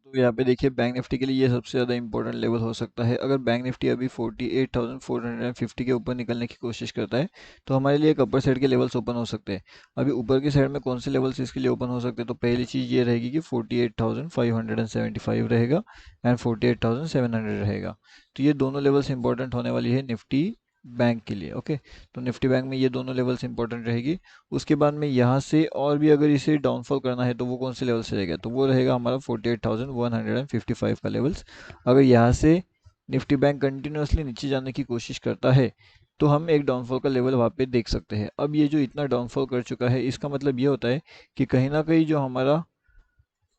तो यहाँ पे देखिए बैंक निफ्टी के लिए ये सबसे ज़्यादा इंपॉर्टेंट लेवल हो सकता है। अगर बैंक निफ्टी अभी 48,450 के ऊपर निकलने की कोशिश करता है तो हमारे लिए एक अपर साइड के लेवल्स ओपन हो सकते हैं। अभी ऊपर की साइड में कौन से लेवल्स इसके लिए ओपन हो सकते हैं, तो पहली चीज़ ये रहेगी कि 48,575 रहेगा एंड 48,700 रहेगा। तो ये दोनों लेवल्स इंपॉर्टेंट होने वाली है निफ्टी बैंक के लिए। ओके, तो निफ्टी बैंक में ये दोनों लेवल्स इंपॉर्टेंट रहेगी। उसके बाद में यहाँ से और भी अगर इसे डाउनफॉल करना है तो वो कौन से लेवल से रहेगा, तो वो रहेगा हमारा 48,155 का लेवल्स। अगर यहाँ से निफ्टी बैंक कंटिन्यूसली नीचे जाने की कोशिश करता है तो हम एक डाउनफॉल का लेवल वहाँ पे देख सकते हैं। अब ये जो इतना डाउनफॉल कर चुका है इसका मतलब ये होता है कि कहीं ना कहीं जो हमारा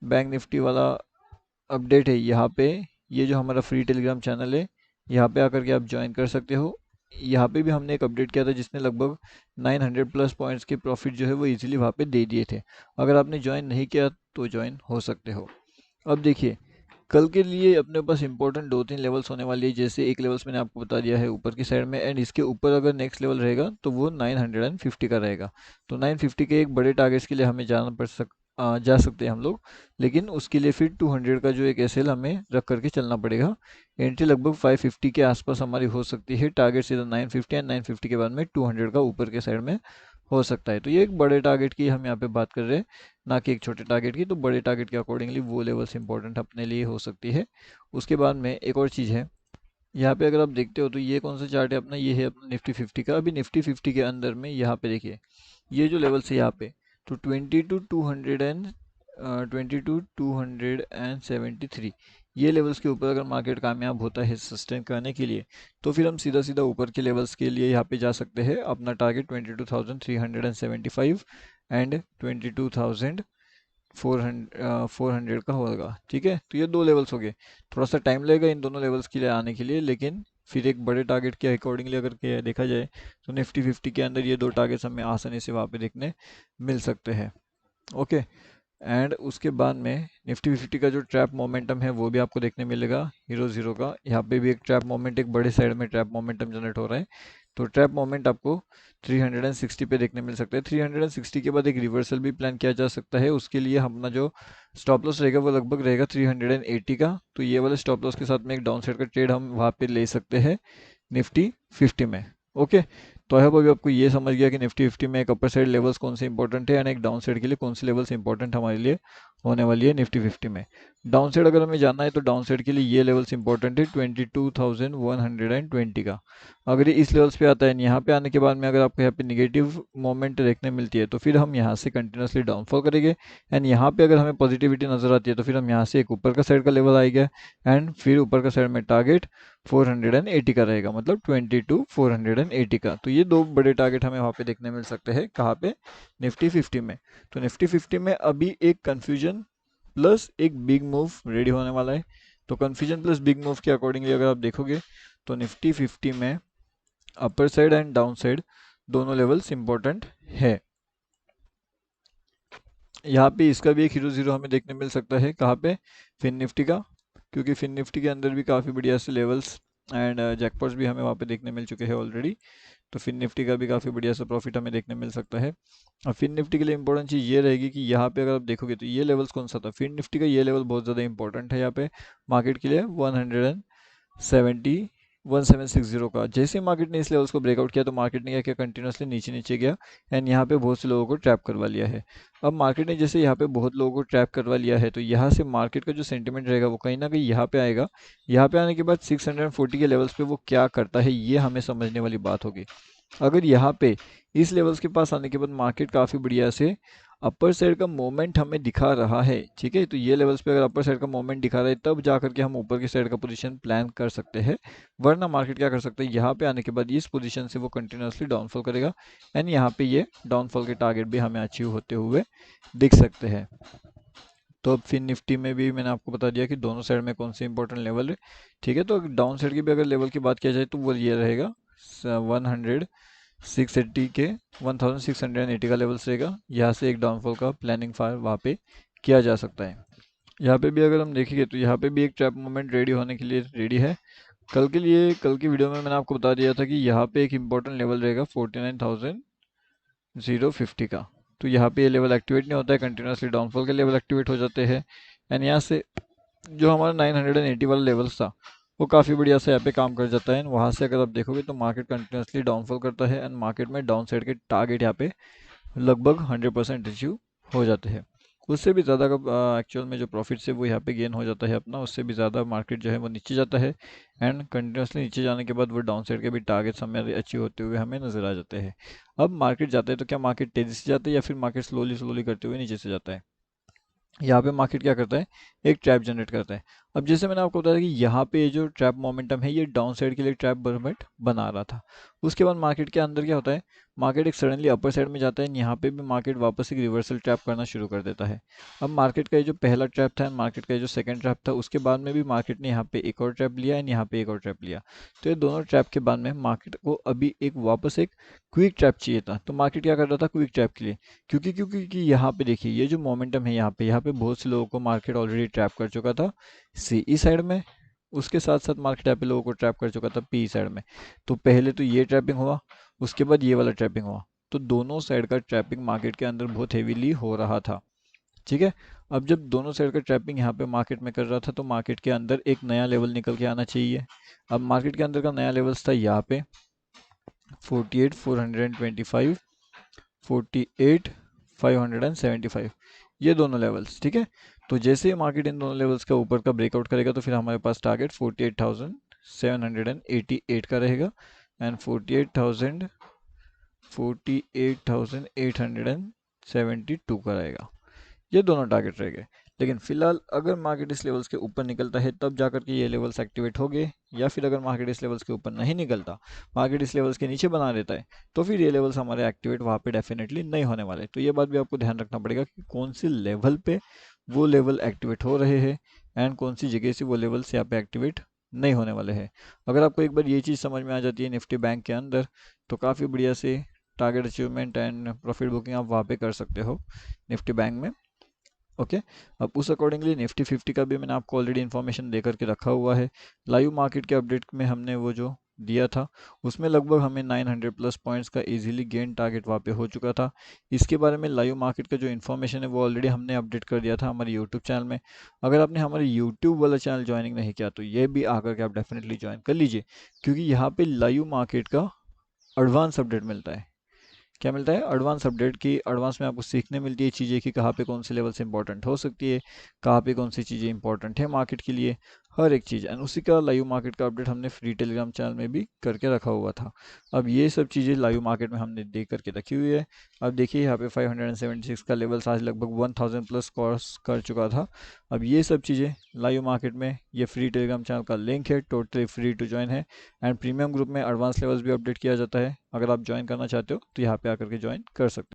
बैंक निफ्टी वाला अपडेट है यहाँ पे, ये जो हमारा फ्री टेलीग्राम चैनल है यहाँ पे आकर के आप ज्वाइन कर सकते हो। यहाँ पे भी हमने एक अपडेट किया था जिसने लगभग 900 प्लस पॉइंट्स के प्रॉफिट जो है वो इजीली वहाँ पे दे दिए थे। अगर आपने ज्वाइन नहीं किया तो ज्वाइन हो सकते हो। अब देखिए कल के लिए अपने पास इंपॉर्टेंट दो तीन लेवल्स होने वाली है। जैसे एक लेवल्स मैंने आपको बता दिया है ऊपर की साइड में, एंड इसके ऊपर अगर नेक्स्ट लेवल रहेगा तो वो 950 का रहेगा। तो 950 के एक बड़े टारगेट्स के लिए हमें जा सकते हैं हम लोग, लेकिन उसके लिए फिर 200 का जो एक एसएल हमें रख करके चलना पड़ेगा। एंट्री लगभग 550 के आसपास हमारी हो सकती है। टारगेट सीधा 950 एंड 950 के बाद में 200 का ऊपर के साइड में हो सकता है। तो ये एक बड़े टारगेट की हम यहाँ पे बात कर रहे हैं, ना कि एक छोटे टारगेट की। तो बड़े टारगेट के अकॉर्डिंगली वो लेवल्स इंपॉर्टेंट अपने लिए हो सकती है। उसके बाद में एक और चीज़ है, यहाँ पे अगर आप देखते हो तो ये कौन सा चार्ट है अपना, ये है अपना निफ्टी 50 का। अभी निफ्टी 50 के अंदर में यहाँ पे देखिए ये जो लेवल्स है यहाँ पे, तो 22,273 ये लेवल्स के ऊपर अगर मार्केट कामयाब होता है सस्टेन करने के लिए तो फिर हम सीधा सीधा ऊपर के लेवल्स के लिए यहाँ पे जा सकते हैं। अपना टारगेट 22,375 एंड 400 का होगा। ठीक है, तो ये दो लेवल्स हो गए। थोड़ा सा टाइम लगेगा इन दोनों लेवल्स के लिए आने के लिए, लेकिन फिर एक बड़े टारगेट के अकॉर्डिंगली अगर के देखा जाए तो निफ्टी 50 के अंदर ये दो टारगेट्स हमें आसानी से वहाँ पे देखने मिल सकते हैं। ओके, एंड उसके बाद में निफ्टी 50 का जो ट्रैप मोमेंटम है वो भी आपको देखने मिलेगा हीरो जीरो का। यहाँ पे भी एक ट्रैप मोमेंट, एक बड़े साइड में ट्रैप मोमेंटम जनरेट हो रहा है। तो ट्रैप मोमेंट आपको 360 पे देखने मिल सकता है। 360 के बाद एक रिवर्सल भी प्लान किया जा सकता है। उसके लिए अपना जो स्टॉप लॉस रहेगा वो लगभग रहेगा 380 का। तो ये वाले स्टॉप लॉस के साथ में एक डाउन साइड का ट्रेड हम वहाँ पे ले सकते हैं निफ्टी 50 में। ओके, तो आई होप अभी आपको ये समझ गया कि निफ्टी 50 में एक अपर साइड लेवल्स कौन से इंपॉर्टेंट है एंड एक डाउन साइड के लिए कौन सी लेवल्स इंपॉर्टेंट हमारे लिए होने वाली है निफ्टी 50 में। डाउन साइड अगर हमें जानना है तो डाउन साइड के लिए ये लेवल्स इंपॉर्टेंट है 22,120 का। अगर ये इस लेवल्स पे आता है, यहाँ पे आने के बाद में अगर आपको यहाँ पे निगेटिव मोमेंट देखने मिलती है तो फिर हम यहाँ से कंटिन्यूसली डाउनफॉल करेंगे। एंड यहाँ पे अगर हमें पॉजिटिविटी नजर आती है तो फिर हम यहाँ से एक ऊपर का साइड का लेवल आएगा एंड फिर ऊपर का साइड में टारगेट 480 का रहेगा, मतलब 22,480 का। तो ये दो बड़े टारगेट हमें वहाँ पे देखने मिल सकते हैं। कहाँ पे? निफ्टी 50 में। तो निफ्टी 50 में अभी एक कंफ्यूजन प्लस एक बिग मूव रेडी होने वाला है। तो कंफ्यूजन प्लस बिग मूव के अकॉर्डिंगली अगर आप देखोगे तो निफ्टी 50 में upper side and down side दोनों लेवल्स इंपॉर्टेंट है। यहाँ पे इसका भी एक हीरो जीरो हमें देखने मिल सकता है। कहाँ पे? फिन निफ्टी का, क्योंकि फिन निफ्टी के अंदर भी काफ़ी बढ़िया से लेवल्स एंड जैकपॉट्स भी हमें वहाँ पे देखने मिल चुके हैं ऑलरेडी। तो फिन निफ्टी का भी काफ़ी बढ़िया सा प्रॉफिट हमें देखने मिल सकता है। और फिन निफ्टी के लिए इंपॉर्टेंट चीज़ ये रहेगी कि यहाँ पे अगर आप देखोगे तो ये लेवल्स कौन सा था, फिन निफ्टी का ये लेवल बहुत ज़्यादा इंपॉर्टेंट है यहाँ पे मार्केट के लिए 1760 का। जैसे मार्केट ने इस लेवल्स को ब्रेकआउट किया तो मार्केट ने क्या किया, कंटिन्यूसली नीचे नीचे गया एंड यहाँ पे बहुत से लोगों को ट्रैप करवा लिया है। अब मार्केट ने जैसे यहाँ पे बहुत लोगों को ट्रैप करवा लिया है तो यहाँ से मार्केट का जो सेंटिमेंट रहेगा वो कहीं ना कहीं यहाँ पे आएगा। यहाँ पे आने के बाद 640 के लेवल्स पे वो क्या करता है ये हमें समझने वाली बात होगी। अगर यहाँ पे इस लेवल्स के पास आने के बाद मार्केट काफ़ी बढ़िया से अपर साइड का मोमेंट हमें दिखा रहा है, ठीक है, तो ये लेवल्स पे अगर अपर साइड का मोमेंट दिखा रहा है तब जा करके हम ऊपर की साइड का पोजीशन प्लान कर सकते हैं। वरना मार्केट क्या कर सकता है, यहाँ पे आने के बाद इस पोजीशन से वो कंटिन्यूसली डाउनफॉल करेगा एंड यहाँ पे ये डाउनफॉल के टारगेट भी हमें अचीव होते हुए दिख सकते हैं। तो अब फिर निफ्टी में भी मैंने आपको बता दिया कि दोनों साइड में कौन से इंपॉर्टेंट लेवल है। ठीक है, तो डाउन साइड की भी अगर लेवल की बात किया जाए तो वो ये रहेगा 680 के 1680 का लेवल्स रहेगा। यहाँ से एक डाउनफॉल का प्लानिंग फायर वहाँ पे किया जा सकता है। यहाँ पे भी अगर हम देखेंगे तो यहाँ पे भी एक ट्रैप मोमेंट रेडी होने के लिए रेडी है। कल के लिए, कल की वीडियो में मैंने आपको बता दिया था कि यहाँ पे एक इम्पोर्टेंट लेवल रहेगा 49,050 का। तो यहाँ पे ये लेवल एक्टिवेट नहीं होता है, कंटिन्यूसली डाउनफॉल के लेवल एक्टिवेट हो जाते हैं एंड यहाँ से जो हमारा 980 वाला लेवल्स था वो काफ़ी बढ़िया से यहाँ पे काम कर जाता है। एंड वहाँ से अगर आप देखोगे तो मार्केट कंटिन्यूसली डाउनफॉल करता है एंड मार्केट में डाउन साइड के टारगेट यहाँ पे लगभग 100% अचीव हो जाते हैं। उससे भी ज़्यादा का एक्चुअल में जो प्रॉफिट है वो यहाँ पे गेन हो जाता है अपना, उससे भी ज़्यादा मार्केट जो है वो नीचे जाता है। एंड कंटिन्यूसली नीचे जाने के बाद वो डाउन साइड के भी टारगेट्स हमें अचीव होते हुए हमें नजर आ जाते हैं। अब मार्केट जाता है तो क्या मार्केट तेज़ी से जाता है या फिर मार्केट स्लोली स्लोली करते हुए नीचे से जाता है? यहाँ पे मार्केट क्या करता है, एक ट्रैप जनरेट करता है। अब जैसे मैंने आपको बताया कि यहाँ पे ये जो ट्रैप मोमेंटम है ये डाउन साइड के लिए ट्रैप मोमेंट बना रहा था। उसके बाद मार्केट के अंदर क्या होता है, मार्केट एक सडनली अपर साइड में जाता है, यहाँ पे भी मार्केट वापस एक रिवर्सल ट्रैप करना शुरू कर देता है। अब मार्केट का ये जो पहला ट्रैप था, मार्केट का ये जो सेकंड ट्रैप था, उसके बाद में भी मार्केट ने यहाँ पे एक और ट्रैप लिया एंड यहाँ पे एक और ट्रैप लिया। तो ये दोनों ट्रैप के बाद में मार्केट को अभी एक वापस एक क्विक ट्रैप चाहिए था। तो मार्केट क्या कर रहा था क्विक ट्रैप के लिए, क्योंकि क्योंकि कि यहाँ पे देखिए ये जो मोमेंटम है यहाँ पे बहुत से लोगों को मार्केट ऑलरेडी ट्रैप कर चुका था सीई साइड में। उसके साथ साथ मार्केट यहाँ पे लोगों को ट्रैप कर चुका था पी साइड में। तो पहले तो ये ट्रैपिंग हुआ, उसके बाद ये वाला ट्रैपिंग हुआ। तो दोनों साइड का ट्रैपिंग मार्केट के अंदर बहुत हेवीली हो रहा था। ठीक है। अब जब दोनों साइड का ट्रैपिंग यहाँ पे मार्केट में कर रहा था तो मार्केट के अंदर एक नया लेवल निकल के आना चाहिए। अब मार्केट के अंदर का नया लेवल्स था यहाँ पे 48,425, 48,575, ये दोनों लेवल्स। ठीक है। तो जैसे ही मार्केट इन दोनों लेवल्स का ऊपर का ब्रेकआउट करेगा तो फिर हमारे पास टारगेट 48,788 का रहेगा एंड 48,872 का रहेगा। ये दोनों टारगेट रह गए। लेकिन फिलहाल अगर मार्केट इस लेवल्स के ऊपर निकलता है तब जाकर के ये लेवल्स एक्टिवेट हो गए, या फिर अगर मार्केट इस लेवल्स के ऊपर नहीं निकलता, मार्केट इस लेवल्स के नीचे बना देता है, तो फिर ये लेवल्स हमारे एक्टिवेट वहाँ पे डेफिनेटली नहीं होने वाले। तो ये बात भी आपको ध्यान रखना पड़ेगा कि कौन सी लेवल पे वो लेवल एक्टिवेट हो रहे हैं एंड कौन सी जगह से वो लेवल्स यहाँ पे एक्टिवेट नहीं होने वाले हैं। अगर आपको एक बार ये चीज़ समझ में आ जाती है निफ्टी बैंक के अंदर, तो काफ़ी बढ़िया से target achievement and profit booking आप वहाँ पे कर सकते हो निफ्टी बैंक में। ओके। अब उस अकॉर्डिंगली निफ्टी 50 का भी मैंने आपको ऑलरेडी इन्फॉर्मेशन दे करके रखा हुआ है। लाइव मार्केट के अपडेट में हमने वो जो दिया था उसमें लगभग हमें 900 प्लस पॉइंट्स का इजीली गेन टारगेट वहाँ पे हो चुका था। इसके बारे में लाइव मार्केट का जो इन्फॉर्मेशन है वो ऑलरेडी हमने अपडेट कर दिया था हमारे यूट्यूब चैनल में। अगर आपने हमारे यूट्यूब वाला चैनल ज्वाइनिंग नहीं किया तो ये भी आकर के आप डेफिनेटली ज्वाइन कर लीजिए, क्योंकि यहाँ पे लाइव मार्केट का एडवांस अपडेट मिलता है। क्या मिलता है, एडवांस अपडेट की। एडवांस में आपको सीखने मिलती है चीज़ें कि कहाँ पे कौन से लेवल से इंपॉर्टेंट हो सकती है, कहाँ पे कौन सी चीज़ें इंपॉर्टेंट है मार्केट के लिए, हर एक चीज़। एंड उसी का लाइव मार्केट का अपडेट हमने फ्री टेलीग्राम चैनल में भी करके रखा हुआ था। अब ये सब चीज़ें लाइव मार्केट में हमने दे करके रखी हुई है। अब देखिए यहाँ पे 576 का लेवल आज लगभग 1000 प्लस क्रॉस कर चुका था। अब ये सब चीज़ें लाइव मार्केट में, ये फ्री टेलीग्राम चैनल का लिंक है, टोटली फ्री टू ज्वाइन है। एंड प्रीमियम ग्रुप में एडवांस लेवल्स भी अपडेट किया जाता है। अगर आप ज्वाइन करना चाहते हो तो यहाँ पे आकर के ज्वाइन कर सकते हो।